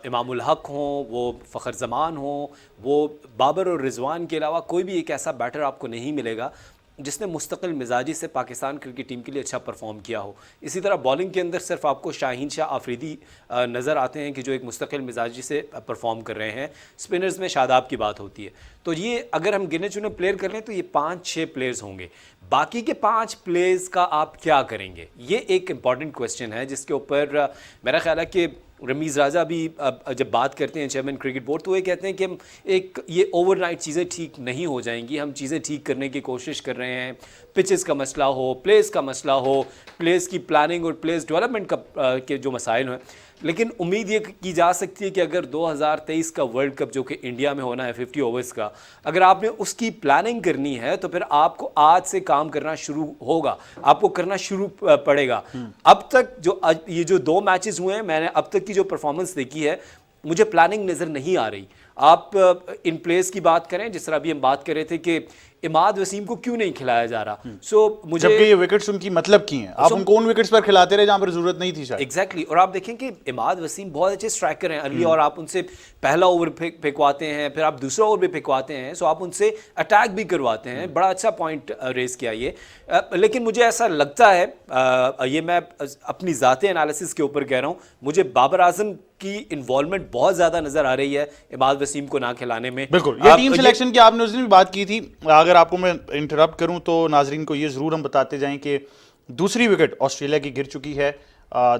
इमामुल हक हों, वो फ़खर जमान हों, वो बाबर और रिजवान के अलावा कोई भी एक ऐसा बैटर आपको नहीं मिलेगा जिसने मुस्तकिल मिजाजी से पाकिस्तान क्रिकेट टीम के लिए अच्छा परफॉर्म किया हो। इसी तरह बॉलिंग के अंदर सिर्फ आपको शाहीन शाह आफरीदी नज़र आते हैं कि जो एक मुस्तकिल मिजाजी से परफॉर्म कर रहे हैं। स्पिनर्स में शादाब की बात होती है। तो ये अगर हम गिने चुने प्लेयर कर लें तो ये 5-6 प्लेयर्स होंगे। बाकी के 5 प्लेयर्स का आप क्या करेंगे, ये एक इम्पॉर्टेंट क्वेश्चन है जिसके ऊपर मेरा ख्याल है कि रमीज़ राजा भी जब बात करते हैं चेयरमैन क्रिकेट बोर्ड, तो वो कहते हैं कि एक ये ओवरनाइट चीज़ें ठीक नहीं हो जाएंगी, हम चीज़ें ठीक करने की कोशिश कर रहे हैं। पिचेस का मसला हो, प्लेस का मसला हो, प्लेस की प्लानिंग और प्लेस डेवलपमेंट का के जो मसाइल हैं, लेकिन उम्मीद ये की जा सकती है कि अगर 2023 का वर्ल्ड कप जो कि इंडिया में होना है 50 ओवर्स का, अगर आपने उसकी प्लानिंग करनी है तो फिर आपको आज से काम करना शुरू होगा, आपको करना शुरू पड़ेगा। अब तक जो ये जो 2 मैचेस हुए हैं, मैंने अब तक की जो परफॉर्मेंस देखी है, मुझे प्लानिंग नज़र नहीं आ रही। आप इन प्लेस की बात करें, जिस तरह अभी हम बात कर रहे थे कि इमाद वसीम को क्यों नहीं खिलाया जा रहा। सो मुझे जबकि ये विकेट्स उनकी मतलब की हैं, आप उनको उन विकेट्स पर खिलाते रहे जहां पर जरूरत नहीं थी शायद। एग्जैक्टली और आप देखें कि इमाद वसीम बहुत अच्छे स्ट्राइकर हैं अर्ली, और आप उनसे पहला ओवर फेंकवाते हैं, फिर आप दूसरा ओवर भी फेंकवाते हैं, सो आप उनसे अटैक भी करवाते हैं। बड़ा अच्छा पॉइंट रेस किया ये। लेकिन मुझे ऐसा लगता है, ये मैं अपनी ज़ाती एनालिसिस के ऊपर कह रहा हूँ, मुझे बाबर आजम की इन्वॉल्वमेंट बहुत ज़्यादा नज़र आ रही है इमाद वसीम को ना खिलाने में। बिल्कुल, ये टीम सिलेक्शन की आपने उस दिन भी बात की थी। अगर आपको मैं इंटरप्ट करूं तो नाजरीन को ये ज़रूर हम बताते जाएं कि दूसरी विकेट ऑस्ट्रेलिया की गिर चुकी है।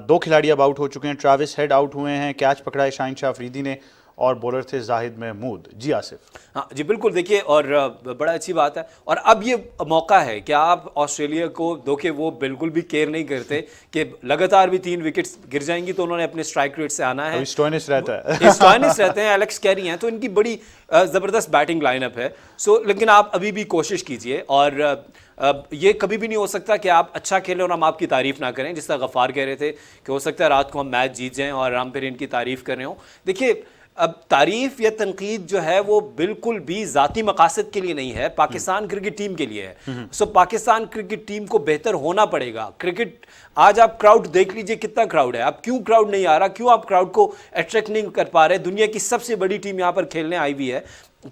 2 खिलाड़ी अब आउट हो चुके हैं। ट्रेविस हेड आउट हुए हैं, कैच पकड़ा है शाहीन शाह अफरीदी ने, और बॉलर थे जाहिद महमूद। जी आसिफ। हाँ जी बिल्कुल, देखिए और बड़ा अच्छी बात है। और अब ये मौका है कि आप ऑस्ट्रेलिया को दो के वो बिल्कुल भी केयर नहीं करते कि लगातार भी 3 विकेट्स गिर जाएंगी तो उन्होंने अपने स्ट्राइक रेट से आना है। स्टोइनिस रहता है स्टोइनिस रहते हैं, एलेक्स कैरी हैं, तो इनकी बड़ी ज़बरदस्त बैटिंग लाइनअप है। सो लेकिन आप अभी भी कोशिश कीजिए, और ये कभी भी नहीं हो सकता कि आप अच्छा खेलें और हम आपकी तारीफ ना करें। जिस तरह गफ्फार कह रहे थे कि हो सकता है रात को हम मैच जीत जाएं और हम फिर इनकी तारीफ कर रहे हो। देखिए अब तारीफ या तनकीद जो है वो बिल्कुल भी ज़ाती मकासद के लिए नहीं है, पाकिस्तान क्रिकेट टीम के लिए है। सो पाकिस्तान क्रिकेट टीम को बेहतर होना पड़ेगा। क्रिकेट आज आप क्राउड देख लीजिए, कितना क्राउड है। अब क्यों क्राउड नहीं आ रहा, क्यों आप क्राउड को अट्रैक्ट नहीं कर पा रहे? दुनिया की सबसे बड़ी टीम यहाँ पर खेलने आई हुई है,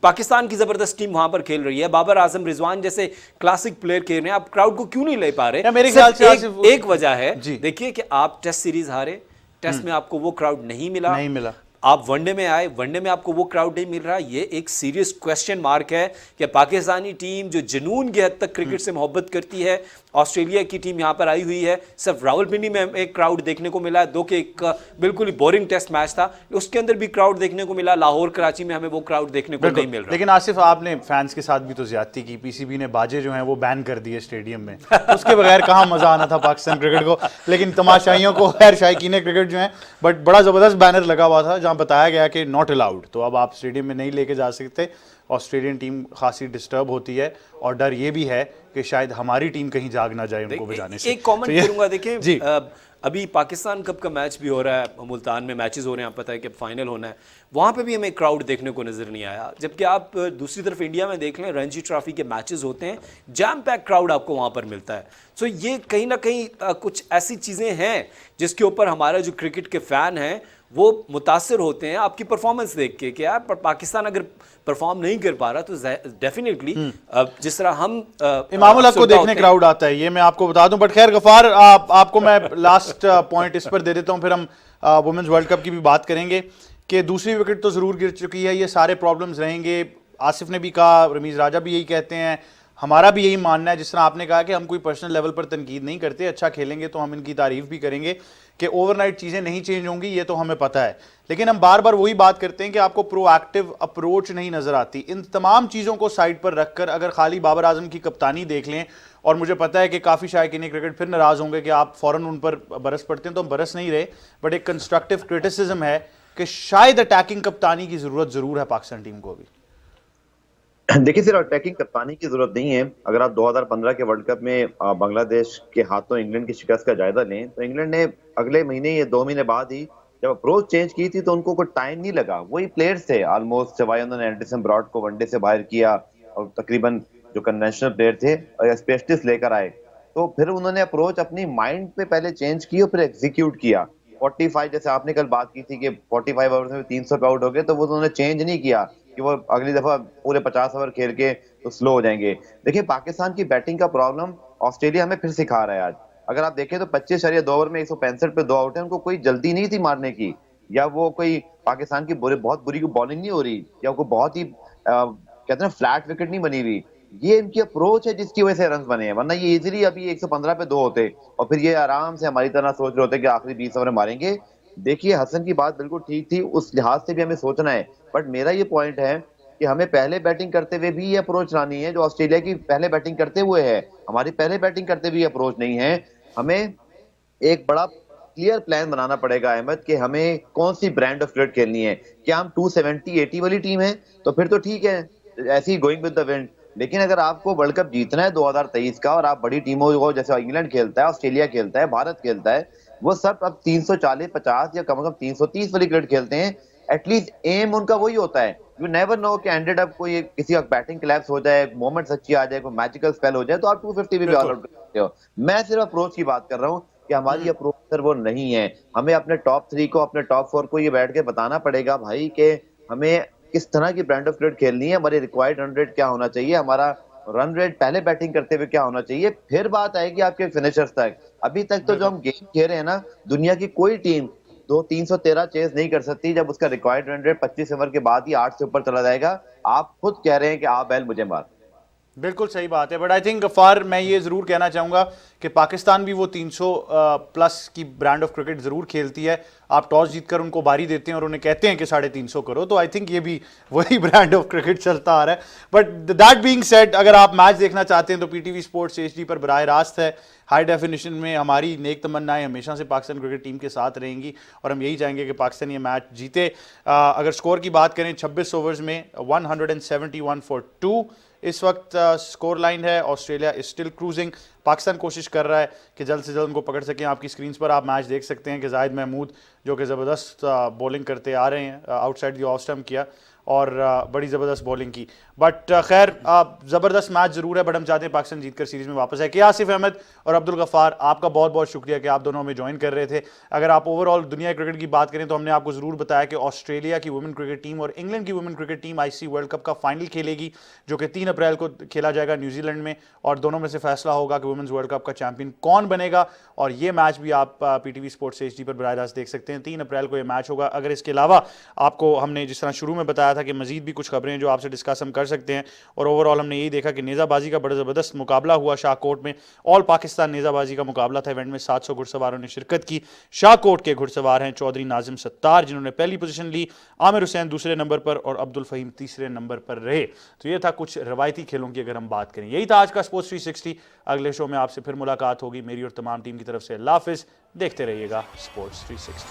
पाकिस्तान की जबरदस्त टीम वहां पर खेल रही है, बाबर आजम रिजवान जैसे क्लासिक प्लेयर खेल रहे हैं, आप क्राउड को क्यों नहीं ले पा रहे? मेरे ख्याल से एक वजह है, देखिए कि आप टेस्ट सीरीज हारे, टेस्ट में आपको वो क्राउड नहीं मिला। आप वनडे में आए, वनडे में आपको वो क्राउड नहीं मिल रहा। ये एक सीरियस क्वेश्चन मार्क है कि पाकिस्तानी टीम जो जुनून की हद तक क्रिकेट से मोहब्बत करती है, ऑस्ट्रेलिया की टीम यहाँ पर आई हुई है। सिर्फ रावलपिंडी में एक क्राउड देखने को मिला, 2 के एक बिल्कुल ही बोरिंग टेस्ट मैच था, उसके अंदर भी क्राउड देखने को मिला। लाहौर कराची में हमें वो क्राउड देखने को नहीं मिल रहा। लेकिन आसिफ, आपने फैंस के साथ भी तो ज्यादती की। पीसीबी ने बाजे जो हैं वो बैन कर दिए स्टेडियम में, उसके बगैर कहाँ मजा आना था पाकिस्तान क्रिकेट को। लेकिन तमाशाइयों को, खैर शायकीन क्रिकेट जो है, बट बड़ा जबरदस्त बैनर लगा हुआ था जहाँ बताया गया कि नॉट अलाउड। तो अब आप स्टेडियम में नहीं लेके जा सकते। ऑस्ट्रेलियन टीम खासी डिस्टर्ब होती है, और डर ये भी है कि शायद हमारी टीम कहीं जाग ना जाए उनको बजाने से। एक कमेंट करूंगा, देखिए अभी पाकिस्तान कप का मैच भी हो रहा है, मुल्तान में मैचेस हो रहे हैं, आप पता है कि फाइनल होना है, वहाँ पे भी हमें क्राउड देखने को नज़र नहीं आया। जबकि आप दूसरी तरफ इंडिया में देख लें, रणजी ट्रॉफी के मैचेस होते हैं, जैम पैक क्राउड आपको वहाँ पर मिलता है। सो ये कहीं ना कहीं कुछ ऐसी चीज़ें हैं जिसके ऊपर हमारा जो क्रिकेट के फ़ैन हैं वो मुतासर होते हैं आपकी परफॉर्मेंस देख के कि यार पाकिस्तान अगर परफॉर्म नहीं कर पा रहा तो डेफिनेटली जिस तरह हम इमामुल हक को देखने क्राउड आता है, ये मैं आपको बता दूं। बट खैर गफ्फार, आपको मैं लास्ट पॉइंट इस पर दे देता हूं, फिर हम वुमेन्स वर्ल्ड कप की भी बात करेंगे कि दूसरी विकेट तो ज़रूर गिर चुकी है, ये सारे प्रॉब्लम्स रहेंगे। आसिफ ने भी कहा, रमीज़ राजा भी यही कहते हैं, हमारा भी यही मानना है, जिस तरह आपने कहा कि हम कोई पर्सनल लेवल पर तनकीद नहीं करते, अच्छा खेलेंगे तो हम इनकी तारीफ भी करेंगे कि ओवरनाइट चीज़ें नहीं चेंज होंगी, ये तो हमें पता है। लेकिन हम बार बार वही बात करते हैं कि आपको प्रोएक्टिव अप्रोच नहीं नज़र आती। इन तमाम चीज़ों को साइड पर रखकर अगर खाली बाबर आजम की कप्तानी देख लें, और मुझे पता है कि काफ़ी शायकीन क्रिकेट फिर नाराज़ होंगे कि आप फ़ौरन उन पर बरस पड़ते हैं, तो हम बरस नहीं रहे, बट एक कंस्ट्रक्टिव क्रिटिसिज्म है कि शायद अटैकिंग कप्तानी की ज़रूरत ज़रूर है पाकिस्तान टीम को अभी। देखिए, सिर्फ अटैकिंग कप्तानी की जरूरत नहीं है। अगर आप 2015 के वर्ल्ड कप में बांग्लादेश के हाथों इंग्लैंड की शिकस्त का जायजा लें, तो इंग्लैंड ने अगले महीने या 2 महीने बाद ही जब अप्रोच चेंज की थी तो उनको कोई टाइम नहीं लगा। वही प्लेयर्स थे ऑलमोस्ट, सिवाय उन्होंने एंडरसन ब्रॉड को वनडे से बाहर किया और तकरीबन जो कन्वेंशनल प्लेयर थे स्पेशलिस्ट लेकर आए, तो फिर उन्होंने अप्रोच अपनी माइंड पे पहले चेंज की और फिर एग्जीक्यूट किया। 45, जैसे आपने कल बात की थी कि 45 ओवर में 300 पे आउट हो गए, तो वो उन्होंने चेंज नहीं किया कि वो अगली दफा पूरे 50 ओवर खेल के तो स्लो हो जाएंगे। देखिए, पाकिस्तान की बैटिंग का प्रॉब्लम ऑस्ट्रेलिया हमें फिर सिखा रहा है आज। अगर आप देखें तो 25 ओवर में 165 पे 2 आउट है, उनको कोई जल्दी नहीं थी मारने की, या वो कोई पाकिस्तान की बहुत बुरी बॉलिंग नहीं हो रही, या कोई बहुत ही कहते हैं फ्लैट विकेट नहीं बनी हुई। ये इनकी अप्रोच है जिसकी वजह से रन बने हैं, वरना ये इजीली अभी 115 पे 2 होते और फिर ये आराम से हमारी तरह सोच रहे होते कि आखिरी 20 ओवर मारेंगे। देखिए, हसन की बात बिल्कुल ठीक थी, उस लिहाज से भी हमें सोचना है, बट मेरा ये पॉइंट है कि हमें पहले बैटिंग करते हुए भी ये अप्रोच लानी है जो ऑस्ट्रेलिया की पहले बैटिंग करते हुए है। हमारी पहले बैटिंग करते हुए अप्रोच नहीं है। हमें एक बड़ा क्लियर प्लान बनाना पड़ेगा अहमद कि हमें कौन सी ब्रांड ऑफ क्रिकेट खेलनी है। क्या हम 270-80 वाली टीम है तो फिर तो ठीक है, ऐसे he going with the wind. लेकिन अगर आपको वर्ल्ड कप जीतना है 2023 का, और आप बड़ी टीमों को जैसे इंग्लैंड खेलता है, ऑस्ट्रेलिया खेलता है, भारत खेलता है, वो सब अब 340-50 या कम से कम 330 वाली क्रिकेट खेलते हैं। एटलीस्ट एम उनका वही होता है यू नेवर नो कि एंडेड अप कोई किसी का बैटिंग क्लैप्स हो जाए, मोमेंट्स अच्छी आ जाए, कोई मैजिकल स्पेल हो जाए तो आप 250 भी ऑल आउट कर सकते हो। मैं सिर्फ अप्रोच की बात कर रहा हूँ कि हमारी अप्रोच सर वो नहीं है। हमें अपने टॉप 3 को, अपने टॉप 4 को ये बैठ के बताना पड़ेगा भाई कि हमें किस तरह की ब्रांड ऑफ क्रिकेट खेलनी है, हमारी रिक्वायर्ड रन रेट क्या होना चाहिए, हमारा रन रेट पहले बैटिंग करते हुए क्या होना चाहिए, फिर बात आएगी आपके फिनिशर्स तक। अभी तक तो जो हम गेम खेल रहे हैं ना, दुनिया की कोई टीम 313 चेज नहीं कर सकती जब उसका रिक्वायर्ड रन रेट 25 ओवर के बाद ही 8 से ऊपर चला जाएगा। आप खुद कह रहे हैं कि आप बैल मुझे मार। बिल्कुल सही बात है, बट आई थिंक गफ्फार मैं ये ज़रूर कहना चाहूँगा कि पाकिस्तान भी वो 300 प्लस की ब्रांड ऑफ क्रिकेट ज़रूर खेलती है। आप टॉस जीतकर उनको बारी देते हैं और उन्हें कहते हैं कि 350 करो, तो आई थिंक ये भी वही ब्रांड ऑफ क्रिकेट चलता आ रहा है। बट दैट बीइंग सेड, अगर आप मैच देखना चाहते हैं तो पीटीवी स्पोर्ट्स HD पर बराह रास्त है, हाई डेफिनेशन में। हमारी नेक तमन्नाएं हमेशा से पाकिस्तान क्रिकेट टीम के साथ रहेंगी और हम यही चाहेंगे कि पाकिस्तान ये मैच जीते। अगर स्कोर की बात करें, 26 ओवर्स में 171 फॉर 2 इस वक्त स्कोर लाइन है। Australia is still cruising. Pakistan कोशिश कर रहा है कि जल्द से जल्द उनको पकड़ सकें। आपकी स्क्रीन पर आप मैच देख सकते हैं कि जाहिद महमूद जो कि ज़बरदस्त बॉलिंग करते आ रहे हैं, आउटसाइड द ऑफ स्टंप किया और बड़ी ज़बरदस्त बॉलिंग की। बट खैर ज़बरदस्त मैच ज़रूर है, बट हम चाहते हैं पाकिस्तान जीतकर सीरीज़ में वापस आए। कि आसिफ अहमद और अब्दुल गफ्फार, आपका बहुत बहुत शुक्रिया कि आप दोनों हमें ज्वाइन कर रहे थे। अगर आप ओवरऑल दुनिया क्रिकेट की बात करें तो हमने आपको ज़रूर बताया कि ऑस्ट्रेलिया की वुमेन क्रिकेट टीम और इंग्लैंड की women cricket team ICC world cup का फाइनल खेलेगी, जो कि 3 अप्रैल को खेला जाएगा न्यूजीलैंड में, और दोनों में से फैसला होगा कि वुमेन्स वर्ल्ड कप का चैंपियन कौन बनेगा। और ये मैच भी आप PTV स्पोर्ट्स HD पर बराह रास्त देख सकते हैं। 3 अप्रैल को ये मैच होगा। अगर इसके अलावा आपको हमने जिस तरह शुरू में बताया था कि मजीद भी कुछ खबरें जो आपसे डिस्कस हम कर सकते हैं, और ओवरऑल हमने यही देखा कि नेज़ाबाजी का बड़ा ज़बरदस्त मुकाबला हुआ शाहकोट में। ऑल पाकिस्तान नेज़ाबाजी का मुकाबला था। इवेंट में 700 घुड़सवारों ने शिरकत की। शाहकोट के घुड़सवार हैं चौधरी नाजिम सत्तार, जिन्होंने पहली पोजीशन ली, आमिर हुसैन दूसरे नंबर पर और अब्दुल फहीम तीसरे नंबर पर रहे। तो ये था कुछ रवायती खेलों की अगर हम बात करें। यही था आज का स्पोर्ट्स 360। अगले शो में आपसे फिर मुलाकात होगी। मेरी और तमाम टीम की तरफ से अल्लाह हाफिज़। देखते रहिएगा स्पोर्ट्स 360।